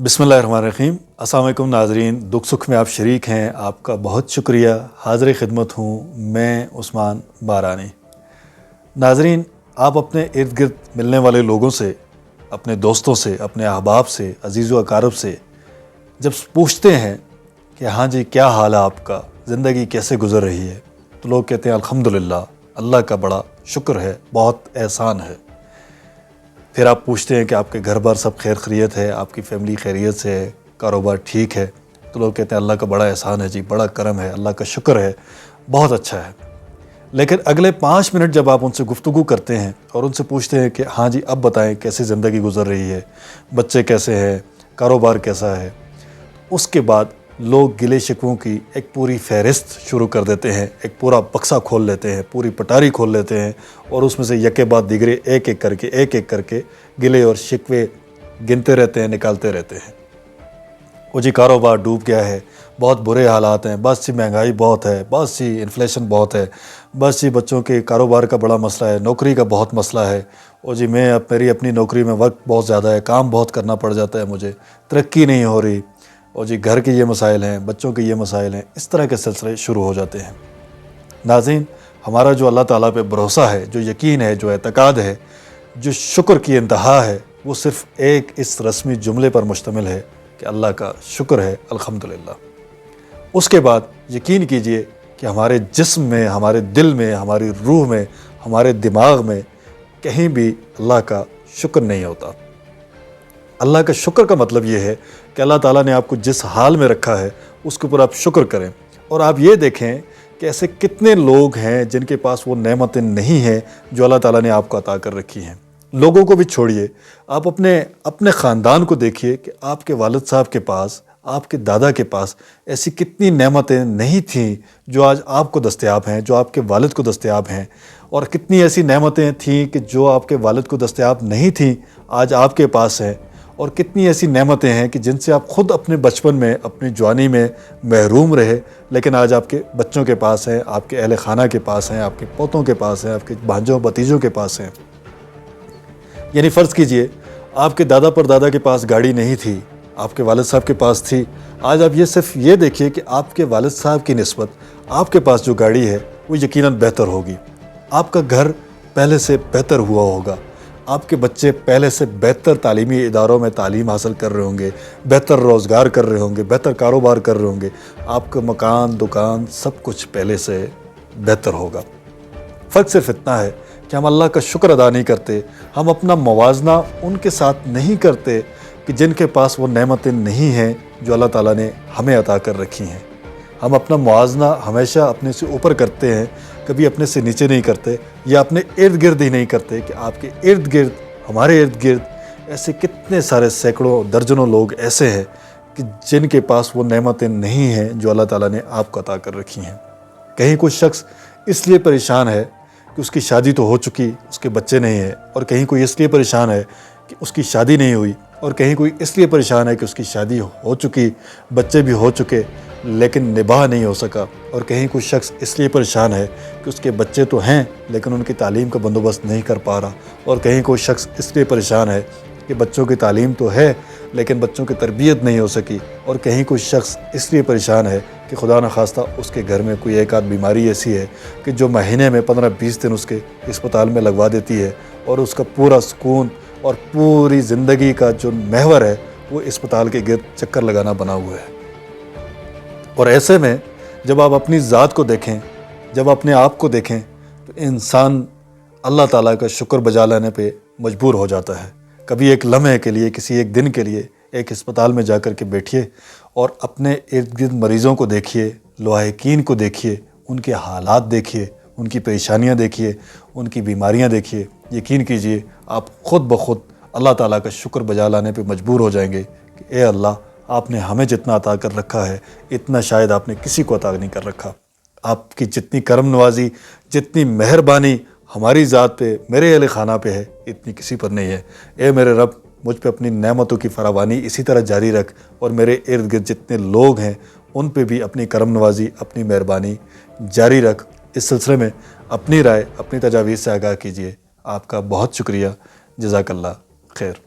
बिस्मिल्लाहिर्रहमानिर्रहीम। अस्सलाम वालेकुम नाज़रीन, दुख सुख में आप शरीक हैं, आपका बहुत शुक्रिया। हाज़िर खिदमत हूँ मैं उस्मान बारानी। नाज़रीन, आप अपने इर्द गिर्द मिलने वाले लोगों से, अपने दोस्तों से, अपने अहबाब से, अजीज़ व अकारब से जब पूछते हैं कि हाँ जी क्या हाल है आपका, ज़िंदगी कैसे गुज़र रही है, तो लोग कहते हैं अल्हम्दुलिल्लाह, अल्लाह का बड़ा शुक्र है, बहुत एहसान है। फिर आप पूछते हैं कि आपके घर बार सब खैर खैरियत है, आपकी फ़ैमिली खैरियत से है, कारोबार ठीक है, तो लोग कहते हैं अल्लाह का बड़ा एहसान है जी, बड़ा करम है, अल्लाह का शुक्र है, बहुत अच्छा है। लेकिन अगले 5 मिनट जब आप उनसे गुफ्तगू करते हैं और उनसे पूछते हैं कि हाँ जी अब बताएं कैसी ज़िंदगी गुज़र रही है, बच्चे कैसे हैं, कारोबार कैसा है, उसके बाद लोग गिले शिकवों की एक पूरी फहरिस्त शुरू कर देते हैं, एक पूरा बक्सा खोल लेते हैं, पूरी पटारी खोल लेते हैं और उसमें से यके बाद दिगरे एक एक करके गिले और शिकवे गिनते रहते हैं, निकालते रहते हैं। वो जी कारोबार डूब गया है, बहुत बुरे हालात हैं, बस जी महंगाई बहुत है, बस जी इन्फ्लेशन बहुत है, बस जी बच्चों के कारोबार का बड़ा मसला है, नौकरी का बहुत मसला है, और जी मेरी अपनी नौकरी में वक्त बहुत ज़्यादा है, काम बहुत करना पड़ जाता है मुझे, तरक्की नहीं हो रही, और जी घर के ये मसाइल हैं, बच्चों के ये मसाइल हैं। इस तरह के सिलसिले शुरू हो जाते हैं। नाज़रीन, हमारा जो अल्लाह ताला पे भरोसा है, जो यकीन है, जो एतकाद है, जो शुक्र की इंतहा है, वो सिर्फ़ एक इस रस्मी जुमले पर मुश्तमिल है कि अल्लाह का शुक्र है, अल्हम्दुलिल्लाह। उसके बाद यकीन कीजिए कि हमारे जिस्म में, हमारे दिल में, हमारी रूह में, हमारे दिमाग में कहीं भी अल्लाह का शुक्र नहीं होता। अल्लाह का शुक्र का मतलब ये है कि अल्लाह ताला ने आपको जिस हाल में रखा है उसके ऊपर आप शुक्र करें। और आप ये देखें कि ऐसे कितने लोग हैं जिनके पास वो नेमतें नहीं हैं जो अल्लाह ताला ने आपको अता कर रखी हैं। लोगों को भी छोड़िए, आप अपने ख़ानदान को देखिए कि आपके वालिद साहब के पास, आपके दादा के पास ऐसी कितनी नेमतें नहीं थीं जो आज आपको दस्तयाब हैं, जो आपके वालिद को दस्तयाब हैं, और कितनी ऐसी नेमतें थीं कि जो आपके वालिद को दस्तयाब नहीं थीं आज आपके पास हैं, और कितनी ऐसी नेमतें हैं कि जिनसे आप ख़ुद अपने बचपन में, अपनी जवानी में महरूम रहे, लेकिन आज आपके बच्चों के पास हैं, आपके अहल खाना के पास हैं, आपके पोतों के पास हैं, आपके भांजों भतीजों के पास हैं। यानी फ़र्ज़ कीजिए आपके दादा परदादा के पास गाड़ी नहीं थी, आपके वालिद साहब के पास थी। आज आप सिर्फ़ ये देखिए कि आपके वालिद साहब की निस्बत आपके पास जो गाड़ी है वो यकीनन बेहतर होगी, आपका घर पहले से बेहतर हुआ होगा, आपके बच्चे पहले से बेहतर तालीमी इदारों में तालीम हासिल कर रहे होंगे, बेहतर रोज़गार कर रहे होंगे, बेहतर कारोबार कर रहे होंगे, आपका मकान दुकान सब कुछ पहले से बेहतर होगा। फ़र्क सिर्फ इतना है कि हम अल्लाह का शुक्र अदा नहीं करते, हम अपना मवाजना उनके साथ नहीं करते कि जिनके पास वो नेमतें नहीं हैं जो अल्लाह ताला ने हमें अता कर रखी हैं। हम अपना मुआवजना हमेशा अपने से ऊपर करते हैं, कभी अपने से नीचे नहीं करते, या अपने इर्द गिर्द ही नहीं करते कि आपके इर्द गिर्द, हमारे इर्द गिर्द ऐसे कितने सारे सैकड़ों दर्जनों लोग ऐसे हैं कि जिनके पास वो नेमतें नहीं हैं जो अल्लाह ताला ने आपको अता कर रखी हैं। कहीं कोई शख्स इसलिए परेशान है कि उसकी शादी तो हो चुकी, उसके बच्चे नहीं हैं, और कहीं कोई इसलिए परेशान है कि उसकी शादी नहीं हुई, और कहीं कोई इसलिए परेशान है कि उसकी शादी हो चुकी, बच्चे भी हो चुके, लेकिन निभाह नहीं हो सका, और कहीं कोई शख्स इसलिए परेशान है कि उसके बच्चे तो हैं लेकिन उनकी तालीम का बंदोबस्त नहीं कर पा रहा, और कहीं कोई शख्स इसलिए परेशान है कि बच्चों की तालीम तो है लेकिन बच्चों की तरबियत नहीं हो सकी, और कहीं कोई शख्स इसलिए परेशान है कि खुदा न खास्ता उसके घर में कोई एक आध बीमारी ऐसी है कि जो महीने में 15-20 दिन उसके अस्पताल में लगवा देती है, और उसका पूरा सुकून और पूरी ज़िंदगी का जो महवर है वो अस्पताल के गिर्द चक्कर लगाना बना हुआ है। और ऐसे में जब आप अपनी ज़ात को देखें, जब अपने आप को देखें, तो इंसान अल्लाह ताला का शुक्र बजा लाने पे मजबूर हो जाता है। कभी एक लम्हे के लिए, किसी एक दिन के लिए एक अस्पताल में जाकर के बैठिए और अपने इर्द गिर्द मरीज़ों को देखिए, लवाहिकीन को देखिए, उनके हालात देखिए, उनकी परेशानियां देखिए, उनकी बीमारियां देखिए। यकीन कीजिए आप ख़ुद ब खुद अल्लाह ताला का शुक्र बजा लाने पे मजबूर हो जाएंगे कि ए अल्लाह, आपने हमें जितना अता कर रखा है इतना शायद आपने किसी को अता नहीं कर रखा। आपकी जितनी करम नवाजी, जितनी मेहरबानी हमारी ज़ात पे, मेरे अहले खाना पे है, इतनी किसी पर नहीं है। ए मेरे रब, मुझ पे अपनी नेमतों की फरावानी इसी तरह जारी रख, और मेरे इर्द गिर्द जितने लोग हैं उन पे भी अपनी करम नवाजी, अपनी मेहरबानी जारी रख। इस सिलसिले में अपनी राय, अपनी तजावीज़ से आगाह कीजिए। आपका बहुत शुक्रिया। जज़ाकल्लाह खैर।